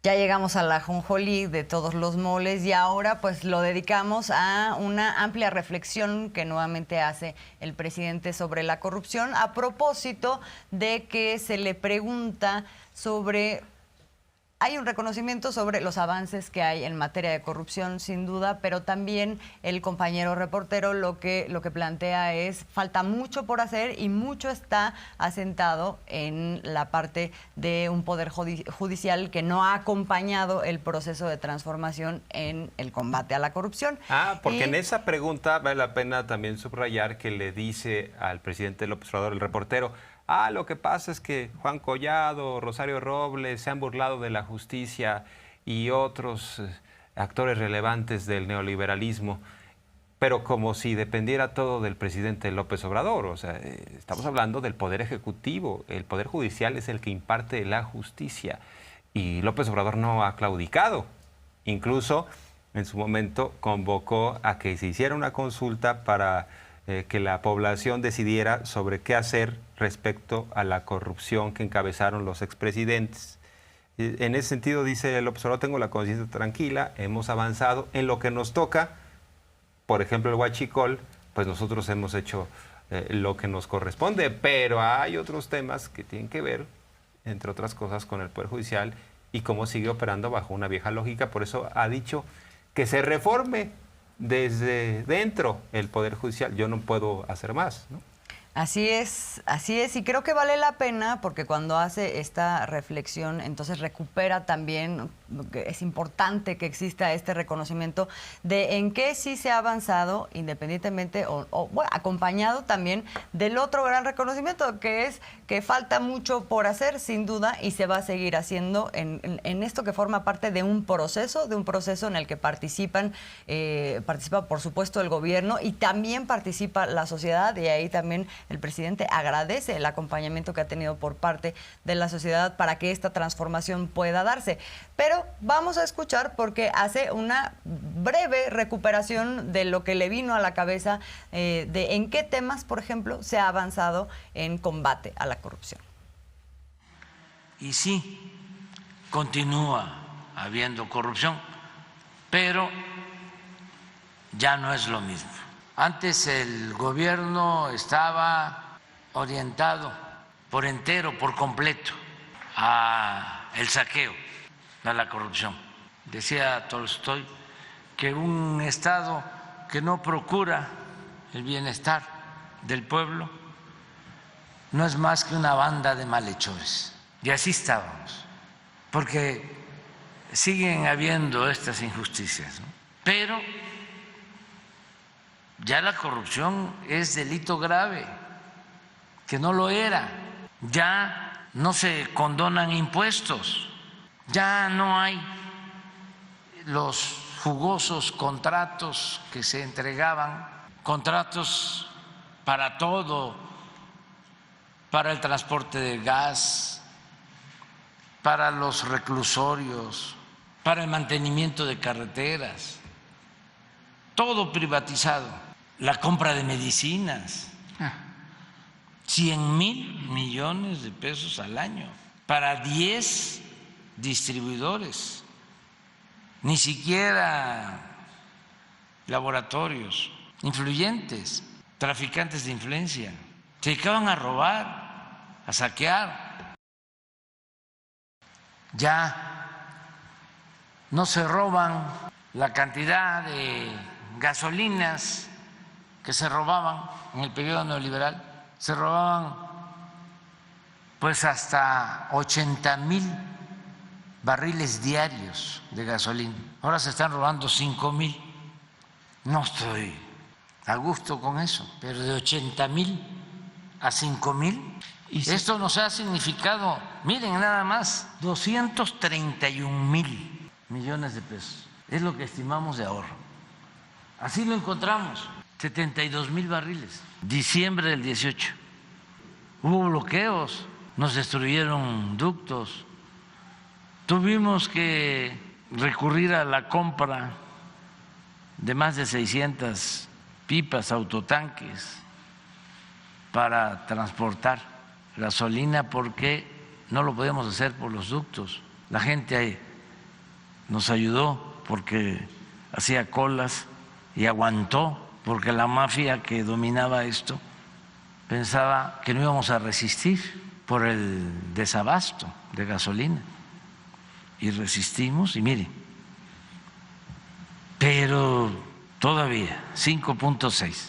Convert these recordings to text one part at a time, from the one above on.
Ya llegamos a la ajonjolí de todos los moles y ahora pues lo dedicamos a una amplia reflexión que nuevamente hace el presidente sobre la corrupción a propósito de que se le pregunta sobre... Hay un reconocimiento sobre los avances que hay en materia de corrupción, sin duda, pero también el compañero reportero lo que plantea es falta mucho por hacer y mucho está asentado en la parte de un poder judicial que no ha acompañado el proceso de transformación en el combate a la corrupción. Porque en esa pregunta vale la pena también subrayar que le dice al presidente López Obrador, el reportero, lo que pasa es que Juan Collado, Rosario Robles se han burlado de la justicia y otros actores relevantes del neoliberalismo, pero como si dependiera todo del presidente López Obrador. O sea, estamos hablando del Poder Ejecutivo, el Poder Judicial es el que imparte la justicia y López Obrador no ha claudicado. Incluso en su momento convocó a que se hiciera una consulta para que la población decidiera sobre qué hacer respecto a la corrupción que encabezaron los expresidentes. En ese sentido, dice el observador, tengo la conciencia tranquila, hemos avanzado en lo que nos toca. Por ejemplo, el huachicol, pues nosotros hemos hecho lo que nos corresponde, pero hay otros temas que tienen que ver, entre otras cosas, con el Poder Judicial y cómo sigue operando bajo una vieja lógica. Por eso ha dicho que se reforme desde dentro el Poder Judicial. Yo no puedo hacer más, ¿no? Así es, y creo que vale la pena porque cuando hace esta reflexión, entonces recupera también, es importante que exista este reconocimiento de en qué sí se ha avanzado, independientemente bueno, acompañado también del otro gran reconocimiento, que es que falta mucho por hacer, sin duda, y se va a seguir haciendo en esto que forma parte de un proceso en el que participa, por supuesto, el gobierno y también participa la sociedad, y ahí también el presidente agradece el acompañamiento que ha tenido por parte de la sociedad para que esta transformación pueda darse. Pero vamos a escuchar porque hace una breve recuperación de lo que le vino a la cabeza de en qué temas, por ejemplo, se ha avanzado en combate a la corrupción. Y sí, continúa habiendo corrupción, pero ya no es lo mismo. Antes el gobierno estaba orientado por entero, por completo, al saqueo, a la corrupción. Decía Tolstoy que un Estado que no procura el bienestar del pueblo no es más que una banda de malhechores. Y así estábamos, porque siguen habiendo estas injusticias, ¿no? Pero ya la corrupción es delito grave, que no lo era. Ya no se condonan impuestos, ya no hay los jugosos contratos que se entregaban, contratos para todo, para el transporte de gas, para los reclusorios, para el mantenimiento de carreteras, todo privatizado. La compra de medicinas, 100,000 millones de pesos al año para 10 distribuidores, ni siquiera laboratorios, influyentes, traficantes de influencia, se dedicaban a robar, a saquear. Ya no se roban la cantidad de gasolinas que se robaban en el periodo neoliberal, se robaban pues hasta 80,000 barriles diarios de gasolina. Ahora se están robando 5,000. No estoy a gusto con eso, pero de 80,000 a 5,000, esto nos ha significado, miren nada más, 231,000 millones de pesos. Es lo que estimamos de ahorro. Así lo encontramos. 72,000 barriles. Diciembre del 18. Hubo bloqueos, nos destruyeron ductos. Tuvimos que recurrir a la compra de más de 600 pipas, autotanques, para transportar gasolina porque no lo podíamos hacer por los ductos. La gente nos ayudó porque hacía colas y aguantó, porque la mafia que dominaba esto pensaba que no íbamos a resistir por el desabasto de gasolina. Y resistimos, y mire, pero todavía 5.6.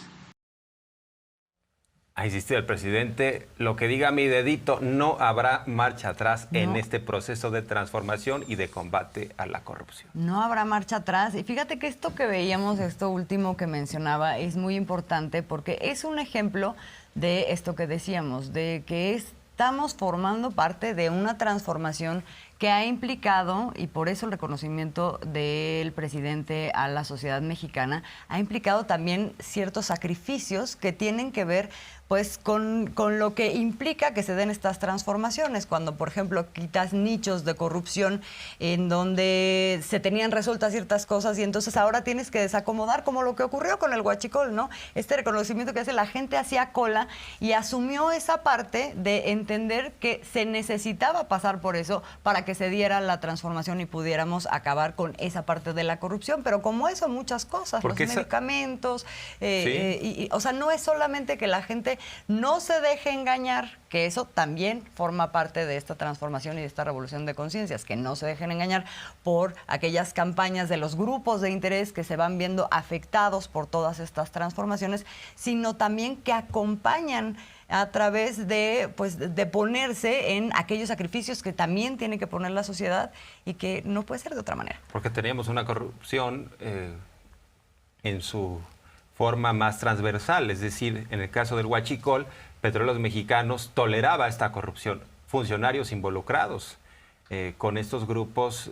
Ha insistido el presidente, lo que diga mi dedito, no habrá marcha atrás en este proceso de transformación y de combate a la corrupción. No habrá marcha atrás. Y fíjate que esto que veíamos, esto último que mencionaba, es muy importante porque es un ejemplo de esto que decíamos, de que estamos formando parte de una transformación que ha implicado, y por eso el reconocimiento del presidente a la sociedad mexicana, ha implicado también ciertos sacrificios que tienen que ver pues con lo que implica que se den estas transformaciones. Cuando, por ejemplo, quitas nichos de corrupción en donde se tenían resueltas ciertas cosas y entonces ahora tienes que desacomodar, como lo que ocurrió con el huachicol, ¿no? Este reconocimiento que hace la gente hacía cola y asumió esa parte de entender que se necesitaba pasar por eso para que se diera la transformación y pudiéramos acabar con esa parte de la corrupción. Pero como eso, muchas cosas, los medicamentos, ¿Sí? o sea, no es solamente que la gente no se deje engañar, que eso también forma parte de esta transformación y de esta revolución de conciencias, que no se dejen engañar por aquellas campañas de los grupos de interés que se van viendo afectados por todas estas transformaciones, sino también que acompañan a través de, pues, de ponerse en aquellos sacrificios que también tiene que poner la sociedad y que no puede ser de otra manera. Porque teníamos una corrupción en su forma más transversal, es decir, en el caso del huachicol, Petróleos Mexicanos toleraba esta corrupción, funcionarios involucrados con estos grupos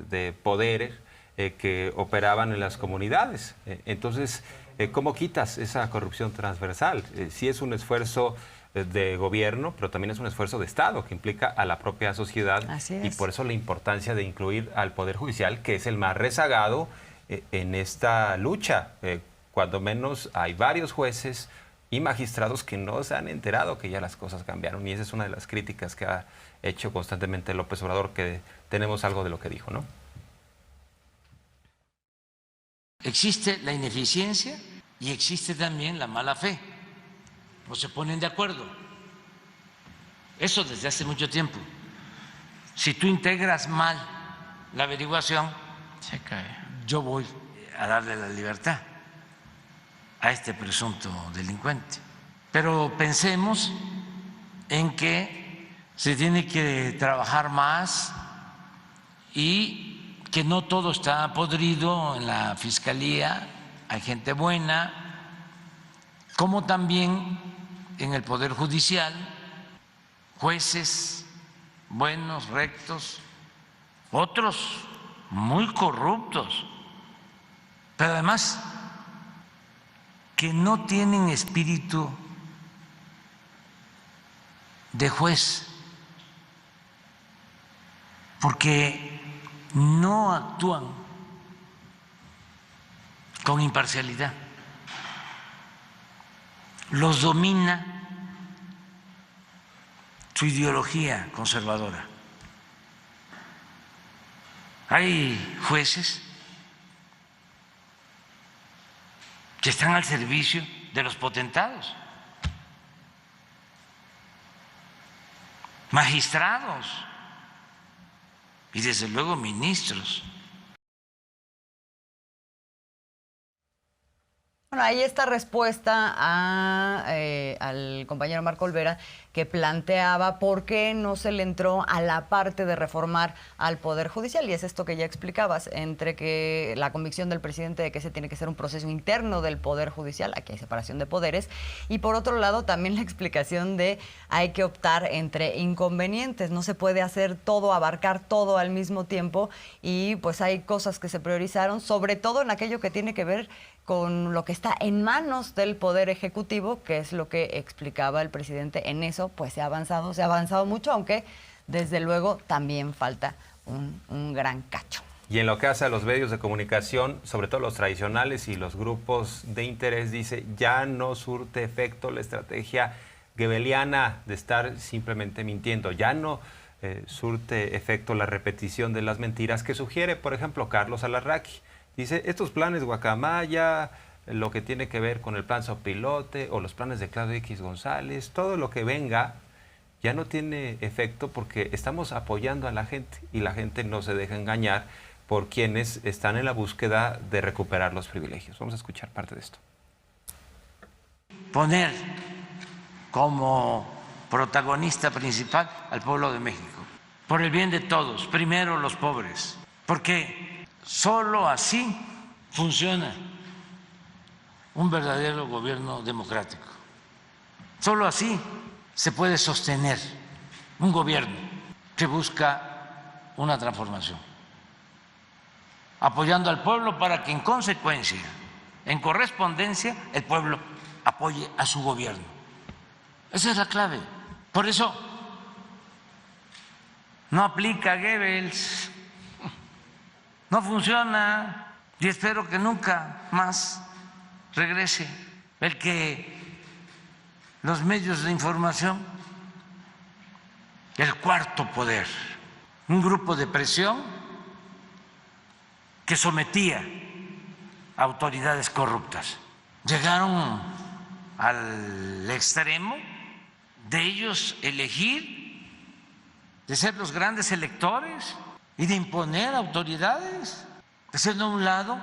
de poder que operaban en las comunidades. Entonces, ¿cómo quitas esa corrupción transversal? Sí es un esfuerzo de gobierno, pero también es un esfuerzo de Estado que implica a la propia sociedad. Así es. Y por eso la importancia de incluir al Poder Judicial, que es el más rezagado en esta lucha. Cuando menos hay varios jueces y magistrados que no se han enterado que ya las cosas cambiaron. Y esa es una de las críticas que ha hecho constantemente López Obrador, que tenemos algo de lo que dijo, ¿no? Existe la ineficiencia y existe también la mala fe. No se ponen de acuerdo. Eso desde hace mucho tiempo. Si tú integras mal la averiguación, se cae. Yo voy a darle la libertad a este presunto delincuente. Pero pensemos en que se tiene que trabajar más y que no todo está podrido en la Fiscalía, hay gente buena, como también en el Poder Judicial, jueces buenos, rectos, otros muy corruptos, pero además que no tienen espíritu de juez, porque no actúan con imparcialidad. Los domina su ideología conservadora. Hay jueces que están al servicio de los potentados, magistrados y desde luego ministros. Bueno, ahí está respuesta al compañero Marco Olvera, que planteaba por qué no se le entró a la parte de reformar al Poder Judicial. Y es esto que ya explicabas, entre que la convicción del presidente de que ese tiene que ser un proceso interno del Poder Judicial, aquí hay separación de poderes, y por otro lado también la explicación de hay que optar entre inconvenientes, no se puede hacer todo, abarcar todo al mismo tiempo, y pues hay cosas que se priorizaron, sobre todo en aquello que tiene que ver con lo que está en manos del Poder Ejecutivo, que es lo que explicaba el presidente. En eso pues se ha avanzado mucho, aunque desde luego también falta un gran cacho. Y en lo que hace a los medios de comunicación, sobre todo los tradicionales y los grupos de interés, dice, ya no surte efecto la estrategia goebbeliana de estar simplemente mintiendo, ya no surte efecto la repetición de las mentiras que sugiere, por ejemplo, Carlos Alarraqui. Dice, estos planes Guacamaya, lo que tiene que ver con el plan Sopilote o los planes de Claudio X González, todo lo que venga ya no tiene efecto porque estamos apoyando a la gente y la gente no se deja engañar por quienes están en la búsqueda de recuperar los privilegios. Vamos a escuchar parte de esto. Poner como protagonista principal al pueblo de México, por el bien de todos, primero los pobres, porque solo así funciona un verdadero gobierno democrático. Solo así se puede sostener un gobierno que busca una transformación, apoyando al pueblo para que en consecuencia, en correspondencia, el pueblo apoye a su gobierno. Esa es la clave. Por eso no aplica Goebbels, no funciona y espero que nunca más regrese el que los medios de información, el cuarto poder, un grupo de presión que sometía a autoridades corruptas, llegaron al extremo de ellos elegir, de ser los grandes electores y de imponer autoridades, haciendo a un lado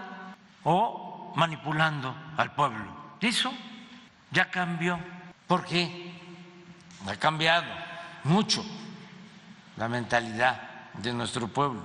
o manipulando al pueblo. Eso ya cambió, porque ha cambiado mucho la mentalidad de nuestro pueblo.